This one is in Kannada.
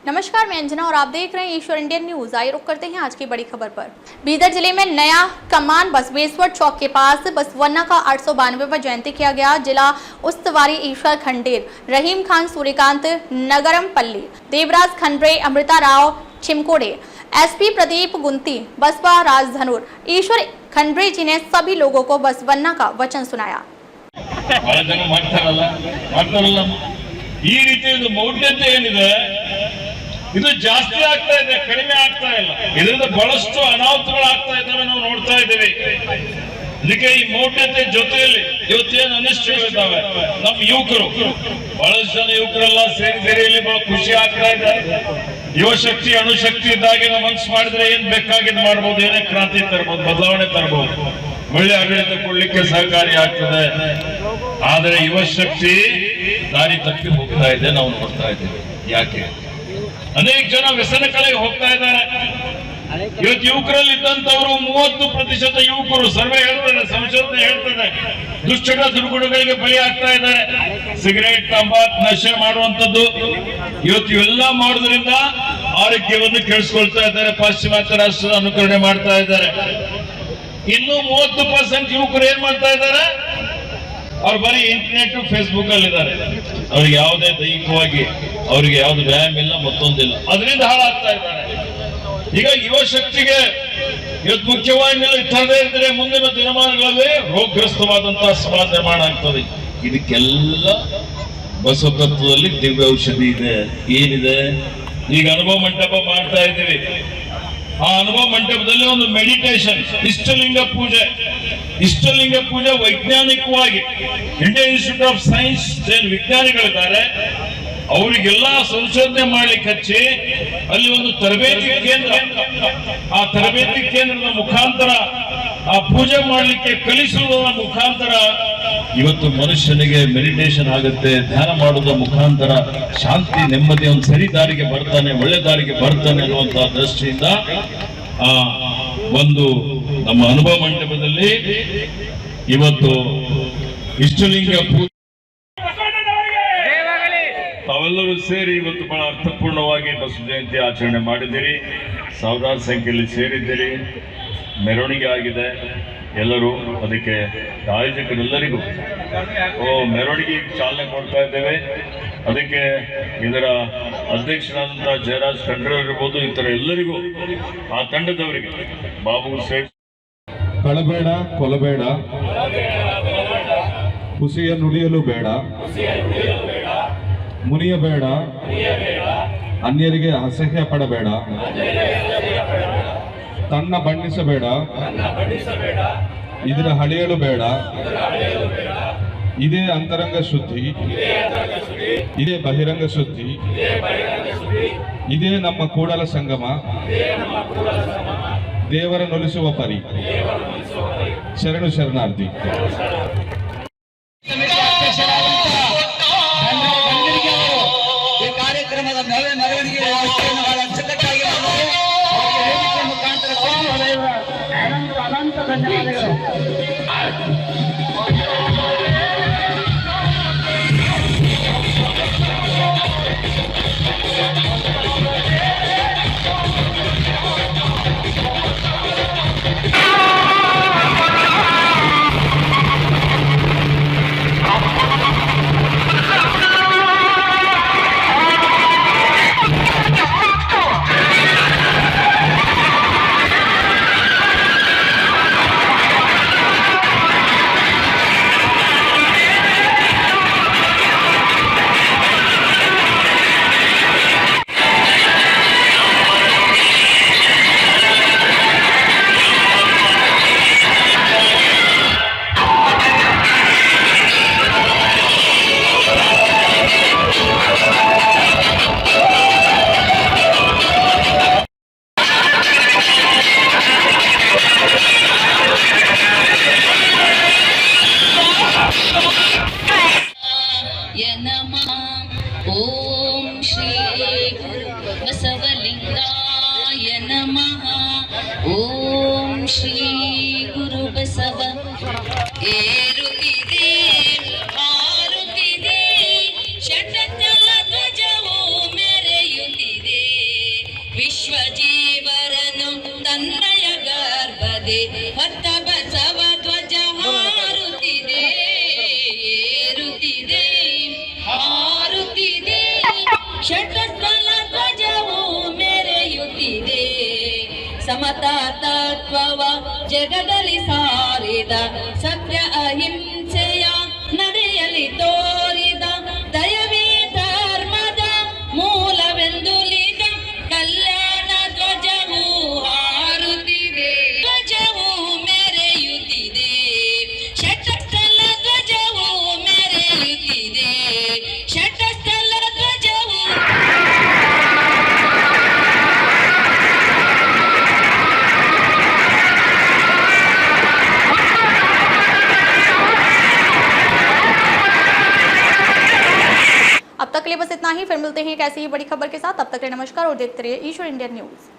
नमस्कार, मैं अंजना और आप देख रहे हैं ईश्वर इंडियन न्यूज। आइए रुक करते हैं आज की बड़ी खबर पर। बीदर जिले में नया कमान बसवेश्वर चौक के पास बसवन्ना का 892वां जयंती किया गया। जिला उस्तवारी ईश्वर खंडेर, रहीम खान, सूर्यकांत नगरमपल्ली, देवराज खंड्रे, अमृता राव चिमकोड़े, एसपी प्रदीप गुंती, बसपा राजधनुर ईश्वर खंड्रे जी ने सभी लोगों को बसवन्ना का वचन सुनाया। ಈ ರೀತಿಯ ಮೌಢ್ಯತೆ ಏನಿದೆ ಇದು ಜಾಸ್ತಿ ಆಗ್ತಾ ಇದೆ, ಕಡಿಮೆ ಆಗ್ತಾ ಇಲ್ಲ. ಇದರಿಂದ ಬಹಳಷ್ಟು ಅನಾಹುತಗಳು ಆಗ್ತಾ ಇದ್ದಾವೆ, ನಾವು ನೋಡ್ತಾ ಇದ್ದೀವಿ. ಇದಕ್ಕೆ ಈ ಮೌಢ್ಯತೆ ಜೊತೆಯಲ್ಲಿ ಇವತ್ತೇನು ಅನಿಷ್ಟಗಳಿದ್ದಾವೆ. ನಮ್ಮ ಯುವಕರು ಬಹಳಷ್ಟು ಜನ ಯುವಕರೆಲ್ಲ ಸೇರಿ ಇಲ್ಲಿ ಬಹಳ ಖುಷಿ ಆಗ್ತಾ ಇದೆ. ಯುವ ಶಕ್ತಿ ಅಣುಶಕ್ತಿ ಇದ್ದಾಗೆ ನಾವು ಮನಸ್ಸು ಮಾಡಿದ್ರೆ ಏನ್ ಬೇಕಾಗಿದ್ದು ಮಾಡ್ಬೋದು, ಏನೇ ಕ್ರಾಂತಿ ತರಬಹುದು, ಬದಲಾವಣೆ ತರಬಹುದು, ಒಳ್ಳೆ ಆಡಳಿತ ಕೊಡ್ಲಿಕ್ಕೆ ಸಹಕಾರಿ ಆಗ್ತದೆ. ಆದರೆ ಯುವ ಶಕ್ತಿ ದಾರಿ ತಪ್ಪಿ ಹೋಗ್ತಾ ಇದೆ, ನಾವು ನೋಡ್ತಾ ಇದ್ದೇವೆ. ಯಾಕೆ ಅನೇಕ ಜನ ವ್ಯಸನ ಕಡೆಗೆ ಹೋಗ್ತಾ ಇದ್ದಾರೆ. ಇವತ್ತು ಯುವಕರಲ್ಲಿ ಇದ್ದಂತವರು 30% ಯುವಕರು ಸರ್ವೆ ಹೇಳ್ತಾರೆ, ಸಂಶೋಧನೆ ಹೇಳ್ತದೆ, ದುಶ್ಚಟ ದುರ್ಗುಣಗಳಿಗೆ ಬಲಿ ಆಗ್ತಾ ಇದ್ದಾರೆ. ಸಿಗರೇಟ್, ತಂಬಾಕು, ನಶೆ ಮಾಡುವಂತದ್ದು ಇವತ್ತು ಇವೆಲ್ಲ ಮಾಡೋದ್ರಿಂದ ಆರೋಗ್ಯವನ್ನು ಕೆಡಿಸ್ಕೊಳ್ತಾ ಇದ್ದಾರೆ. ಪಾಶ್ಚಿಮಾತ್ಯ ರಾಷ್ಟ್ರದ ಅನುಕರಣೆ ಮಾಡ್ತಾ ಇದ್ದಾರೆ. ಇನ್ನು 30% ಯುವಕರು ಏನ್ ಮಾಡ್ತಾ ಇದ್ದಾರೆ, ಅವ್ರು ಬರೀ ಇಂಟರ್ನೆಟ್ ಫೇಸ್ಬುಕ್ ಅಲ್ಲಿ ಇದ್ದಾರೆ. ಅವ್ರಿಗೆ ಯಾವುದೇ ದೈಹಿಕವಾಗಿ ಅವ್ರಿಗೆ ಯಾವ್ದು ವ್ಯಾಯಾಮ ಇಲ್ಲ, ಮತ್ತೊಂದಿಲ್ಲ, ಅದರಿಂದ ಹಾಳಾಗ್ತಾ ಇದ್ದಾರೆ. ಈಗ ಯುವ ಶಕ್ತಿಗೆ ಇವತ್ತು ಮುಖ್ಯವಾಗಿ ಇರ್ತದೆ ಇದ್ರೆ ಮುಂದಿನ ದಿನಮಾನಗಳಲ್ಲಿ ರೋಗಗ್ರಸ್ತವಾದಂತಹ ಸಮಾಜ ನಿರ್ಮಾಣ ಆಗ್ತದೆ. ಇದಕ್ಕೆಲ್ಲ ಬಸವ ತತ್ವದಲ್ಲಿ ದಿವ್ಯ ಔಷಧಿ ಇದೆ. ಏನಿದೆ, ಈಗ ಅನುಭವ ಮಂಟಪ ಮಾಡ್ತಾ ಇದ್ದೀವಿ. ಆ ಅನುಭವ ಮಂಟಪದಲ್ಲಿ ಒಂದು ಮೆಡಿಟೇಷನ್, ಇಷ್ಟಲಿಂಗ ಪೂಜೆ ವೈಜ್ಞಾನಿಕವಾಗಿ ಇಂಡಿಯನ್ ಇನ್ಸ್ಟಿಟ್ಯೂಟ್ ಆಫ್ ಸೈನ್ಸ್ ಏನ್ ವಿಜ್ಞಾನಿಗಳಿದ್ದಾರೆ ಅವರಿಗೆಲ್ಲ ಸಂಶೋಧನೆ ಮಾಡ್ಲಿಕ್ಕೆ ಹಚ್ಚಿ ಅಲ್ಲಿ ಒಂದು ತರಬೇತಿ ಕೇಂದ್ರ, ಆ ತರಬೇತಿ ಕೇಂದ್ರದ ಮುಖಾಂತರ ಆ ಪೂಜೆ ಮಾಡ್ಲಿಕ್ಕೆ ಕಲಿಸುವುದರ ಮುಖಾಂತರ ಇವತ್ತು ಮನುಷ್ಯನಿಗೆ ಮೆಡಿಟೇಷನ್ ಆಗುತ್ತೆ. ಧ್ಯಾನ ಮಾಡೋದ್ರ ಮುಖಾಂತರ ಶಾಂತಿ, ನೆಮ್ಮದಿ, ಒಂದು ಸರಿ ದಾರಿಗೆ ಬರ್ತಾನೆ, ಒಳ್ಳೆ ದಾರಿಗೆ ಬರ್ತಾನೆ ಅನ್ನುವಂತಹ ದೃಷ್ಟಿಯಿಂದ ಆ ಒಂದು ನಮ್ಮ ಅನುಭವ ಮಂಟಪದಲ್ಲಿ ಇವತ್ತು ಇಷ್ಟಲಿಂಗ ಪೂಜೆ ತಾವೆಲ್ಲರೂ ಸೇರಿ ಇವತ್ತು ಬಹಳ ಅರ್ಥಪೂರ್ಣವಾಗಿ ಬಸವ ಜಯಂತಿ ಆಚರಣೆ ಮಾಡಿದ್ದೀರಿ. ಸಾವಿರಾರು ಸಂಖ್ಯೆಯಲ್ಲಿ ಸೇರಿದ್ದೀರಿ. ಮೆರವಣಿಗೆ ಆಗಿದೆ. ಎಲ್ಲರೂ ಅದಕ್ಕೆ ಆಯೋಜಕರೆಲ್ಲರಿಗೂ ಮೆರವಣಿಗೆ ಚಾಲನೆ ಕೊಡ್ತಾ ಇದ್ದೇವೆ. ಅದಕ್ಕೆ ಇದರ ಅಧ್ಯಕ್ಷರಾದಂತಹ ಜಯರಾಜ್ ಖಂಡ್ರೆ ಇರ್ಬೋದು, ಇತರ ಎಲ್ಲರಿಗೂ, ಆ ತಂಡದವರಿಗೆ, ಬಾಬು ಸೇಠ್, ಕಳಬೇಡ ಕೊಲಬೇಡ, ಹುಸಿಯ ನುಡಿಯಲು ಬೇಡ, ಮುನಿಯಬೇಡ, ಅನ್ಯರಿಗೆ ಅಸಹ್ಯ ಪಡಬೇಡ, ತನ್ನ ಬಣ್ಣಿಸಬೇಡ, ಇದರ ಹಳೆಯಲು ಬೇಡ, ಇದೇ ಅಂತರಂಗ ಶುದ್ಧಿ, ಇದೇ ಬಹಿರಂಗ ಶುದ್ಧಿ, ಇದೇ ನಮ್ಮ ಕೂಡಲ ಸಂಗಮ, ದೇವರ ನೊಲಿಸುವ ಪರಿ. ಶರಣು ಶರಣಾರ್ಥಿ. ಕಾರ್ಯಕ್ರಮದ ಮೆರವಣಿಗೆ ವ್ಯವಸ್ಥೆಯನ್ನು ಬಹಳ ಅಚ್ಚುಕಟ್ಟಾಗಿ ವೇದಿಕೆ ಮುಖಾಂತರ ಅನಂತ ಧನ್ಯವಾದಗಳು. ओम श्री गुरु बसवलिंगाय नमः। ओम श्री गुरु बसव ಏರುತ್ತಿದೆ ಹಾರುತ್ತಿದೆ ಷಟಚಲ ಧ್ವಜವು ಮೆರೆಯುತ್ತಿದೆ ತತ್ವವ ಜಗದಲ್ಲಿ ಸಾರಿದ ಸತ್ಯ ಅಹಿಂಸೆಯ ನಡೆಯಲಿ ತೋರಿದ ದಯವೇ ಧರ್ಮದ ಮೂಲವೆಂದುಲಿದ ಕಲ್ಯಾಣ ಧ್ವಜವು ಹಾರುತ್ತಿದೆ ಧ್ವಜವು ಮೆರೆಯುತ್ತಿದೆ ಶಟಸ್ಥಲ ಧ್ವಜವು ಮೆರೆಯುತ್ತಿದೆ ಶಟಸ್ಥಲ ಧ್ವಜವು अब तक के लिए बस इतना ही, फिर मिलते हैं एक ऐसी ही बड़ी खबर के साथ। तब तक के लिए नमस्कार और देखते रहिए ईश्वर इंडियन न्यूज।